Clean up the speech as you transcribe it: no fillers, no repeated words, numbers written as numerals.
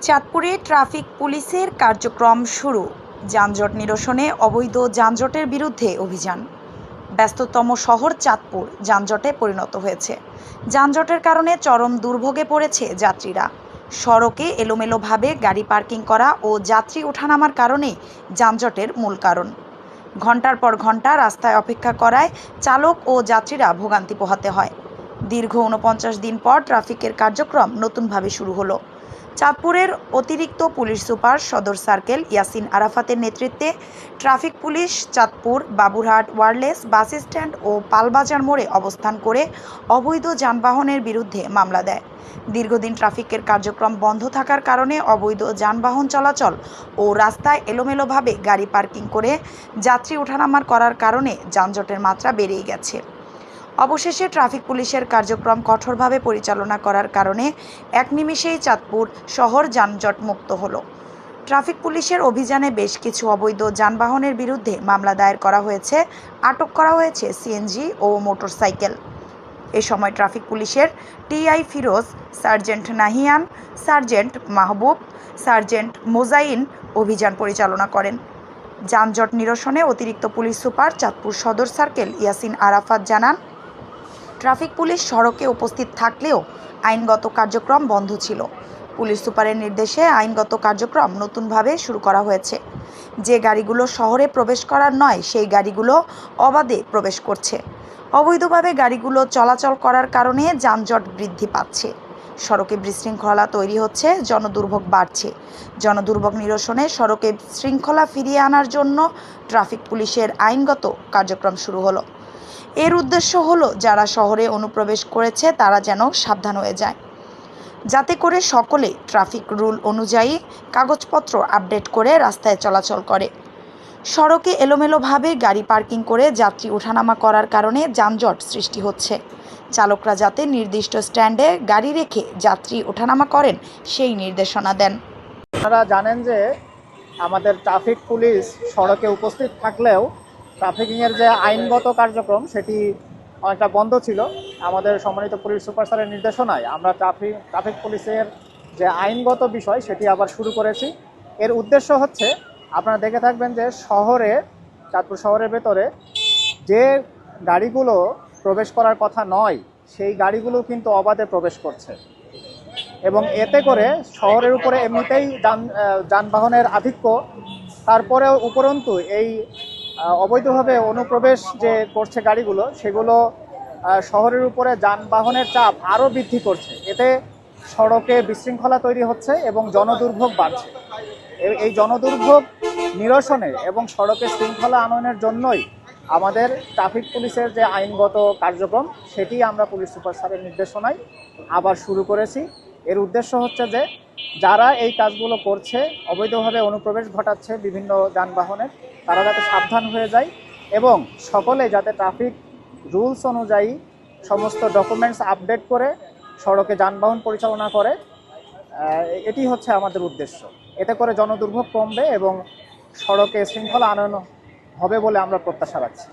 চাঁদপুরে ট্রাফিক পুলিশের কার্যক্রম শুরু। যানজট নিরসনে অবৈধ যানজটের বিরুদ্ধে অভিযান। ব্যস্ততম শহর চাঁদপুর যানজটে পরিণত হয়েছে। যানজটের কারণে চরম দুর্ভোগে পড়েছে যাত্রীরা। সড়কে এলোমেলোভাবে গাড়ি পার্কিং করা ও যাত্রী ওঠানামার কারণে যানজটের মূল কারণ। ঘন্টার পর ঘন্টা রাস্তায় অপেক্ষা করায় চালক ও যাত্রীরা ভোগান্তি পোহাতে হয়। দীর্ঘ ৪৯ দিন পর ট্রাফিকের কার্যক্রম নতুনভাবে শুরু হলো। চাঁদপুরের অতিরিক্ত পুলিশ সুপার সদর সার্কেল ইয়াসিন আরাফাতের নেতৃত্বে traffic police Chandpur Baburhat wireless bus stand ও পালবাজার মোড়ে অবস্থান করে অবৈধ যানবাহনের বিরুদ্ধে মামলা দেয়। দীর্ঘদিন ট্রাফিকের কার্যক্রম বন্ধ থাকার কারণে অবৈধ যানবাহন চলাচল ও রাস্তায় এলোমেলোভাবে গাড়ি পার্কিং করে যাত্রী ওঠানামার করার কারণে যানজটের মাত্রা বেড়েই গেছে। অবশেষে ট্রাফিক পুলিশের কার্যক্রম কঠোরভাবে পরিচালনা করার কারণে এক নিমেষেই চাঁদপুর শহর যানজট মুক্ত হলো। ট্রাফিক পুলিশের অভিযানে বেশ কিছু অবৈধ যানবাহনের বিরুদ্ধে মামলা দায়ের করা হয়েছে, আটক করা হয়েছে সিএনজি ও মোটরসাইকেল। এ সময় ট্রাফিক পুলিশের TI Firoz, sergeant Nahian, sergeant Mahbub, sergeant Mozain অভিযান পরিচালনা করেন। যানজট নিরসনে অতিরিক্ত পুলিশ সুপার চাঁদপুর সদর সার্কেল ইয়াসিন আরাফাত জানান, ট্রাফিক পুলিশ সড়কে উপস্থিত থাকলেও আইনগত কার্যক্রম বন্ধ ছিল। পুলিশ সুপারের নির্দেশে আইনগত কার্যক্রম নতুনভাবে শুরু করা হয়েছে। যে গাড়িগুলো শহরে প্রবেশ করার নয়, সেই গাড়িগুলো অবাধে প্রবেশ করছে। অবৈধভাবে গাড়িগুলো চলাচল করার কারণে যানজট বৃদ্ধি পাচ্ছে। সড়কে বিশৃঙ্খলা তৈরি হচ্ছে, জনদুর্ভোগ বাড়ছে। জনদুর্ভোগ নিরসনে সড়কে শৃঙ্খলা ফিরিয়ে আনার জন্য ট্রাফিক পুলিশের আইনগত কার্যক্রম শুরু হলো। এর উদ্দেশ্য হলো যারা শহরে অনুপ্রবেশ করেছে তারা যেন সাবধান হয়ে যায়, যাতে করে সকলে ট্রাফিক রুল অনুযায়ী কাগজপত্র আপডেট করে রাস্তায় চলাচল করে। সড়কে এলোমেলোভাবে গাড়ি পার্কিং করে যাত্রী ওঠানামা করার কারণে যানজট সৃষ্টি হচ্ছে। চালকরা যাতে নির্দিষ্ট স্ট্যান্ডে গাড়ি রেখে যাত্রী ওঠানামা করেন সেই নির্দেশনা দেন। আপনারা জানেন যে আমাদের ট্রাফিক পুলিশ সড়কে উপস্থিত থাকলেও ট্রাফিকিংয়ের যে আইনগত কার্যক্রম সেটি অনেকটা বন্ধ ছিল। আমাদের সম্মানিত পুলিশ সুপার স্যারের নির্দেশনায় আমরা ট্রাফিক পুলিশের যে আইনগত বিষয় সেটি আবার শুরু করেছি। এর উদ্দেশ্য হচ্ছে, আপনারা দেখে থাকবেন যে চাঁদপুর শহরের ভেতরে যে গাড়িগুলো প্রবেশ করার কথা নয়, সেই গাড়িগুলো কিন্তু অবাধে প্রবেশ করছে এবং এতে করে শহরের উপরে এমনিতেই যানবাহনের আধিক্য, তারপরেও উপরন্তু এই অবৈধভাবে অনুপ্রবেশ যে করছে গাড়িগুলো, সেগুলো শহরের উপরে যানবাহনের চাপ আরও বৃদ্ধি করছে। এতে সড়কে বিশৃঙ্খলা তৈরি হচ্ছে এবং জনদুর্ভোগ বাড়ছে। এই জনদুর্ভোগ নিরসনে এবং সড়কে শৃঙ্খলা আনয়নের জন্যই আমাদের ট্রাফিক পুলিশের যে আইনগত কার্যক্রম সেটি আমরা পুলিশ সুপার স্যারের নির্দেশনায় আবার শুরু করেছি। এর উদ্দেশ্য হচ্ছে যে যারা এই কাজগুলো করছে, অবৈধভাবে অনুপ্রবেশ ঘটাচ্ছে বিভিন্ন যানবাহনের, তারা যাতে সাবধান হয়ে যায় এবং সকলে যাতে ট্রাফিক রুলস অনুযায়ী সমস্ত ডকুমেন্টস আপডেট করে সড়কে যানবাহন পরিচালনা করে। এটি হচ্ছে আমাদের উদ্দেশ্য। এতে করে জনদুর্ভোগ কমবে এবং সড়কে শৃঙ্খলা আনয়ন হবে বলে আমরা প্রত্যাশা রাখছি।